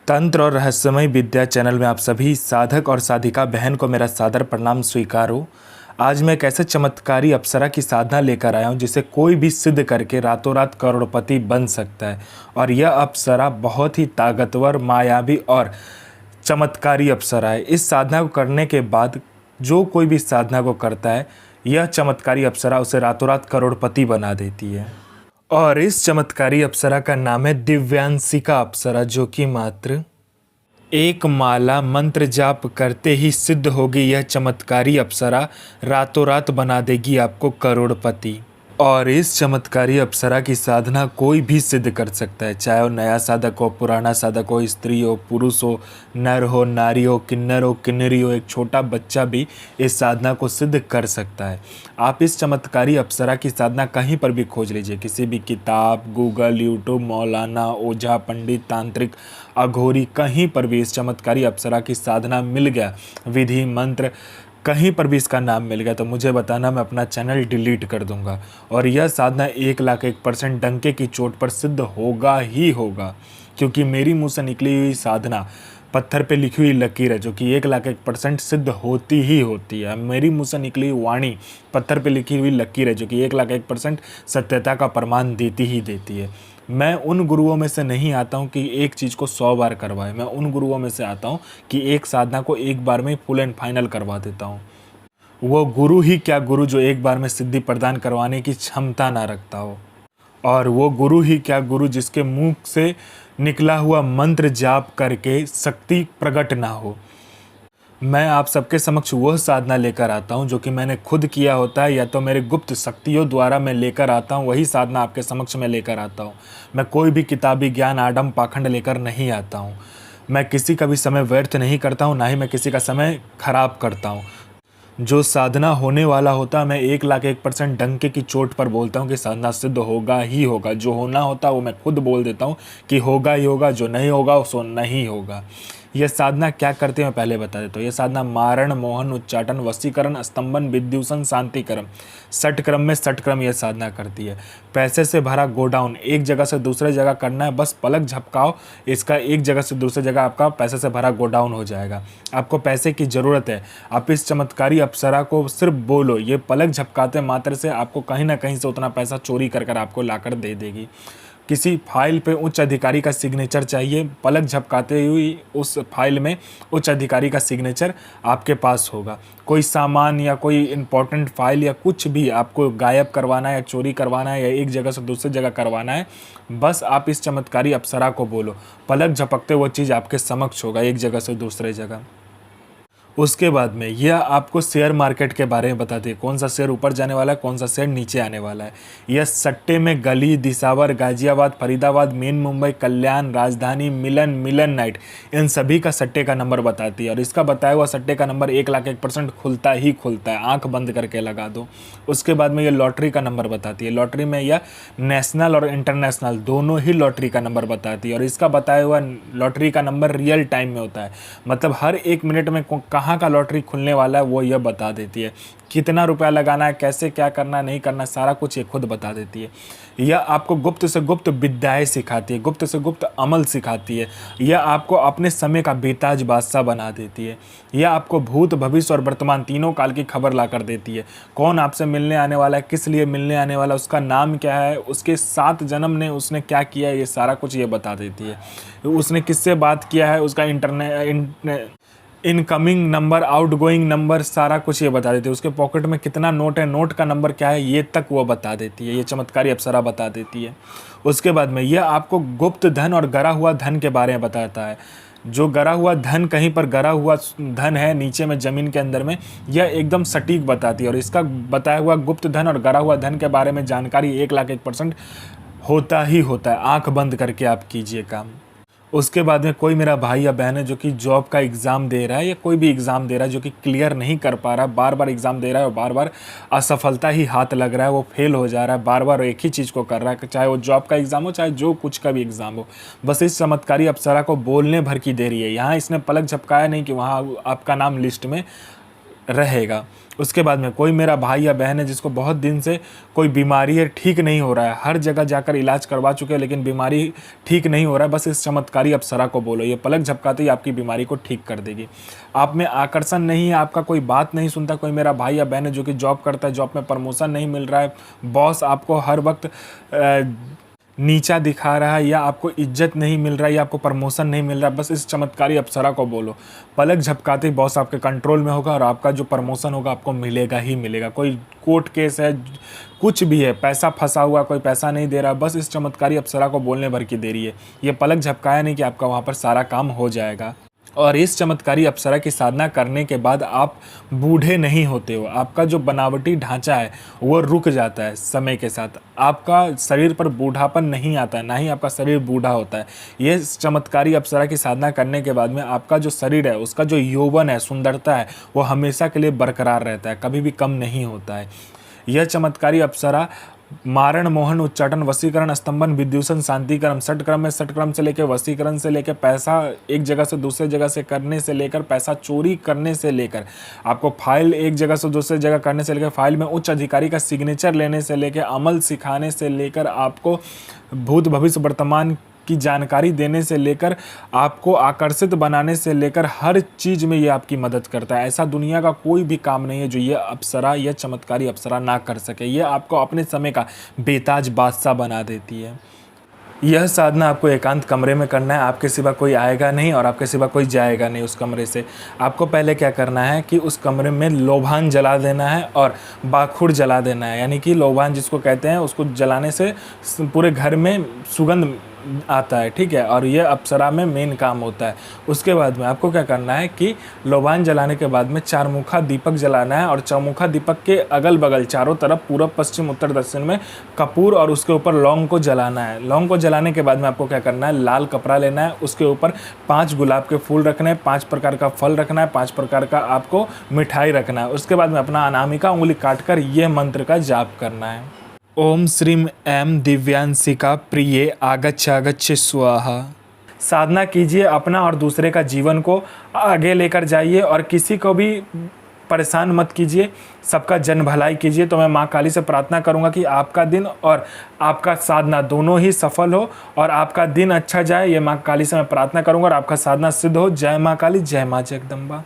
तंत्र और रहस्यमय विद्या चैनल में आप सभी साधक और साधिका बहन को मेरा सादर प्रणाम स्वीकार हो। आज मैं एक ऐसे चमत्कारी अप्सरा की साधना लेकर आया हूँ जिसे कोई भी सिद्ध करके रातों रात करोड़पति बन सकता है। और यह अप्सरा बहुत ही ताकतवर, मायावी और चमत्कारी अप्सरा है। इस साधना को करने के बाद जो कोई भी साधना को करता है, यह चमत्कारी अप्सरा उसे रातों रात करोड़पति बना देती है। और इस चमत्कारी अप्सरा का नाम है दिव्यांशिका अप्सरा, जो कि मात्र एक माला मंत्र जाप करते ही सिद्ध होगी। यह चमत्कारी अप्सरा रातों रात बना देगी आपको करोड़पति। और इस चमत्कारी अप्सरा की साधना कोई भी सिद्ध कर सकता है, चाहे वो नया साधक हो, पुराना साधक हो, स्त्री हो, पुरुष हो, नर हो, नारी हो, किन्नर हो, किन्नरी हो, एक छोटा बच्चा भी इस साधना को सिद्ध कर सकता है। आप इस चमत्कारी अप्सरा की साधना कहीं पर भी खोज लीजिए, किसी भी किताब, गूगल, यूट्यूब, मौलाना, ओझा, पंडित, तांत्रिक, अघोरी, कहीं पर भी इस चमत्कारी अप्सरा की साधना मिल गया, विधि मंत्र कहीं पर भी इसका नाम मिल गया तो मुझे बताना, मैं अपना चैनल डिलीट कर दूंगा। और यह साधना 1,01% डंके की चोट पर सिद्ध होगा ही होगा, क्योंकि मेरी मुंह से निकली हुई साधना पत्थर पे लिखी हुई लकीर है, जो कि 1,01% सिद्ध होती ही होती है। मेरी मुंह से निकली हुई वाणी पत्थर पे लिखी हुई लकीर है, जो कि 1,01% सत्यता का प्रमाण देती ही देती है। मैं उन गुरुओं में से नहीं आता हूँ कि एक चीज़ को 100 बार करवाए। मैं उन गुरुओं में से आता हूँ कि एक साधना को एक बार में फुल एंड फाइनल करवा देता हूँ। वो गुरु ही क्या गुरु जो एक बार में सिद्धि प्रदान करवाने की क्षमता ना रखता हो। और वो गुरु ही क्या गुरु जिसके मुंह से निकला हुआ मंत्र जाप करके शक्ति प्रकट ना हो। मैं आप सबके समक्ष वह साधना लेकर आता हूं जो कि मैंने खुद किया होता है, या तो मेरे गुप्त शक्तियों द्वारा मैं लेकर आता हूं, वही साधना आपके समक्ष में लेकर आता हूं। मैं कोई भी किताबी ज्ञान, आडम पाखंड लेकर नहीं आता हूं। मैं किसी का भी समय व्यर्थ नहीं करता हूं, ना ही मैं किसी का समय खराब करता हूं। जो साधना होने वाला होता है, मैं 1,01% डंके की चोट पर बोलता हूँ कि साधना सिद्ध होगा ही होगा। जो होना होता है वो मैं खुद बोल देता हूँ कि होगा ही होगा, जो नहीं होगा सो नहीं होगा। यह साधना क्या करते हैं मैं पहले बता देता हूँ। यह साधना मारण, मोहन, उच्चाटन, वशीकरण, स्तंभन, विद्युषण, शांतिक्रम, षट क्रम में षट क्रम यह साधना करती है। पैसे से भरा गोडाउन एक जगह से दूसरे जगह करना है, बस पलक झपकाओ, इसका एक जगह से दूसरी जगह आपका पैसे से भरा गोडाउन हो जाएगा। आपको पैसे की ज़रूरत है, आप इस चमत्कारी अप्सरा को सिर्फ बोलो, ये पलक झपकाते मात्र से आपको कहीं ना कहीं से उतना पैसा चोरी कर कर आपको लाकर दे देगी। किसी फाइल पे उच्च अधिकारी का सिग्नेचर चाहिए, पलक झपकाते हुई उस फाइल में उच्च अधिकारी का सिग्नेचर आपके पास होगा। कोई सामान या कोई इम्पोर्टेंट फाइल या कुछ भी आपको गायब करवाना है या चोरी करवाना है या एक जगह से दूसरी जगह करवाना है, बस आप इस चमत्कारी अप्सरा को बोलो, पलक झपकते वो चीज़ आपके समक्ष होगा एक जगह से दूसरे जगह। उसके बाद में यह आपको शेयर मार्केट के बारे में बताती है, कौन सा शेयर ऊपर जाने वाला है, कौन सा शेयर नीचे आने वाला है। यह सट्टे में गली, दिसावर, गाजियाबाद, फरीदाबाद, मेन मुंबई, कल्याण, राजधानी, मिलन नाइट, इन सभी का सट्टे का नंबर बताती है। और इसका बताया हुआ सट्टे का नंबर 1,01% खुलता ही खुलता है, आंख बंद करके लगा दो। उसके बाद में यह लॉटरी का नंबर बताती है। लॉटरी में यह नेशनल और इंटरनेशनल दोनों ही लॉटरी का नंबर बताती है। और इसका बताया हुआ लॉटरी का नंबर रियल टाइम में होता है, मतलब हर एक मिनट में कहाँ का लॉटरी खुलने वाला है वो यह बता देती है। कितना रुपया लगाना है, कैसे क्या करना है, नहीं करना, सारा कुछ ये खुद बता देती है। यह आपको गुप्त से गुप्त विद्याएं सिखाती है, गुप्त से गुप्त अमल सिखाती है। यह आपको अपने समय का बेताज बादशाह बना देती है। यह आपको भूत, भविष्य और वर्तमान तीनों काल की खबर ला कर देती है। कौन आपसे मिलने आने वाला है, किस लिए मिलने आने वाला है, उसका नाम क्या है, उसके 7 जन्म ने उसने क्या किया है, ये सारा कुछ ये बता देती है। उसने किससे बात किया है, उसका इनकमिंग नंबर, आउटगोइंग नंबर, सारा कुछ ये बता देती है। उसके पॉकेट में कितना नोट है, नोट का नंबर क्या है, ये तक वो बता देती है। ये चमत्कारी अप्सरा बता देती है। उसके बाद में यह आपको गुप्त धन और गरा हुआ धन के बारे में बताता है। जो गरा हुआ धन, कहीं पर गरा हुआ धन है नीचे में ज़मीन के अंदर में, यह एकदम सटीक बताती है। और इसका बताया हुआ गुप्त धन और गरा हुआ धन के बारे में जानकारी 1,01% होता ही होता है। आंख बंद करके आप कीजिए काम। उसके बाद में कोई मेरा भाई या बहन है जो कि जॉब का एग्ज़ाम दे रहा है या कोई भी एग्ज़ाम दे रहा है, जो कि क्लियर नहीं कर पा रहा है, बार बार एग्ज़ाम दे रहा है और बार बार असफलता ही हाथ लग रहा है, वो फेल हो जा रहा है, बार बार एक ही चीज़ को कर रहा है, चाहे वो जॉब का एग्ज़ाम हो, चाहे जो कुछ का भी एग्ज़ाम हो। बस इस चमत्कारी अप्सरा को बोलने भर की देरी है। यहाँ इसने पलक झपकाया नहीं कि वहाँ आपका नाम लिस्ट में रहेगा। उसके बाद में कोई मेरा भाई या बहन है जिसको बहुत दिन से कोई बीमारी है, ठीक नहीं हो रहा है, हर जगह जाकर इलाज करवा चुके हैं लेकिन बीमारी ठीक नहीं हो रहा है, बस इस चमत्कारी अप्सरा को बोलो, ये पलक झपकाते ही आपकी बीमारी को ठीक कर देगी। आप में आकर्षण नहीं है, आपका कोई बात नहीं सुनता, कोई मेरा भाई या बहन है जो कि जॉब करता है, जॉब में प्रमोशन नहीं मिल रहा है, बॉस आपको हर वक्त नीचा दिखा रहा है, या आपको इज्जत नहीं मिल रहा है, या आपको प्रमोशन नहीं मिल रहा है, बस इस चमत्कारी अप्सरा को बोलो, पलक झपकाते ही बॉस आपके कंट्रोल में होगा और आपका जो प्रमोशन होगा आपको मिलेगा ही मिलेगा। कोई कोर्ट केस है, कुछ भी है, पैसा फंसा हुआ, कोई पैसा नहीं दे रहा, बस इस चमत्कारी अप्सरा को बोलने भर की देरी है। ये पलक झपकाया नहीं कि आपका वहाँ पर सारा काम हो जाएगा। और इस चमत्कारी अप्सरा की साधना करने के बाद आप बूढ़े नहीं होते हो, आपका जो बनावटी ढांचा है वो रुक जाता है समय के साथ, आपका शरीर पर बूढ़ापन नहीं आता है, ना ही आपका शरीर बूढ़ा होता है। ये चमत्कारी अप्सरा की साधना करने के बाद में आपका जो शरीर है, उसका जो यौवन है, सुंदरता है, वो हमेशा के लिए बरकरार रहता है, कभी भी कम नहीं होता है। यह चमत्कारी अप्सरा मारण, मोहन, उच्चाटन, वशीकरण, स्तंभन, विद्युषण, शांतिकरण, षटक्रम में षटक्रम से लेकर वशीकरण से लेकर पैसा एक जगह से दूसरे जगह से करने से लेकर पैसा चोरी करने से लेकर आपको फाइल एक जगह से दूसरे जगह करने से लेकर फाइल में उच्च अधिकारी का सिग्नेचर लेने से लेकर अमल सिखाने से लेकर आपको भूत भविष्य वर्तमान की जानकारी देने से लेकर आपको आकर्षित बनाने से लेकर हर चीज़ में ये आपकी मदद करता है। ऐसा दुनिया का कोई भी काम नहीं है जो ये अप्सरा, यह चमत्कारी अप्सरा ना कर सके। ये आपको अपने समय का बेताज बादशाह बना देती है। यह साधना आपको एकांत कमरे में करना है, आपके सिवा कोई आएगा नहीं और आपके सिवा कोई जाएगा नहीं उस कमरे से। आपको पहले क्या करना है कि उस कमरे में लोभान जला देना है और बाखुड़ जला देना है, यानी कि लोभान जिसको कहते हैं, उसको जलाने से पूरे घर में सुगंध आता है, ठीक है, और ये अप्सरा में मेन काम होता है। उसके बाद में आपको क्या करना है कि लोबान जलाने के बाद में चारमुखा दीपक जलाना है और चौमुखा दीपक के अगल बगल चारों तरफ पूर्व पश्चिम उत्तर दक्षिण में कपूर और उसके ऊपर लौंग को जलाना है। लौंग को जलाने के बाद में आपको क्या करना है, लाल कपड़ा लेना है, उसके ऊपर 5 गुलाब के फूल रखने हैं, 5 प्रकार का फल रखना है, 5 प्रकार का आपको मिठाई रखना है। उसके बाद में अपना अनामिका उंगली काटकर यह मंत्र का जाप करना है। ओम श्रीम ऐं दिव्यांशिका प्रिये आगच्छ आगच्छ स्वाहा। साधना कीजिए, अपना और दूसरे का जीवन को आगे लेकर जाइए और किसी को भी परेशान मत कीजिए, सबका जन भलाई कीजिए। तो मैं माँ काली से प्रार्थना करूँगा कि आपका दिन और आपका साधना दोनों ही सफल हो और आपका दिन अच्छा जाए। ये माँ काली से मैं प्रार्थना करूँगा और आपका साधना सिद्ध हो। जय माँ काली, जय माँ जगदम्बा।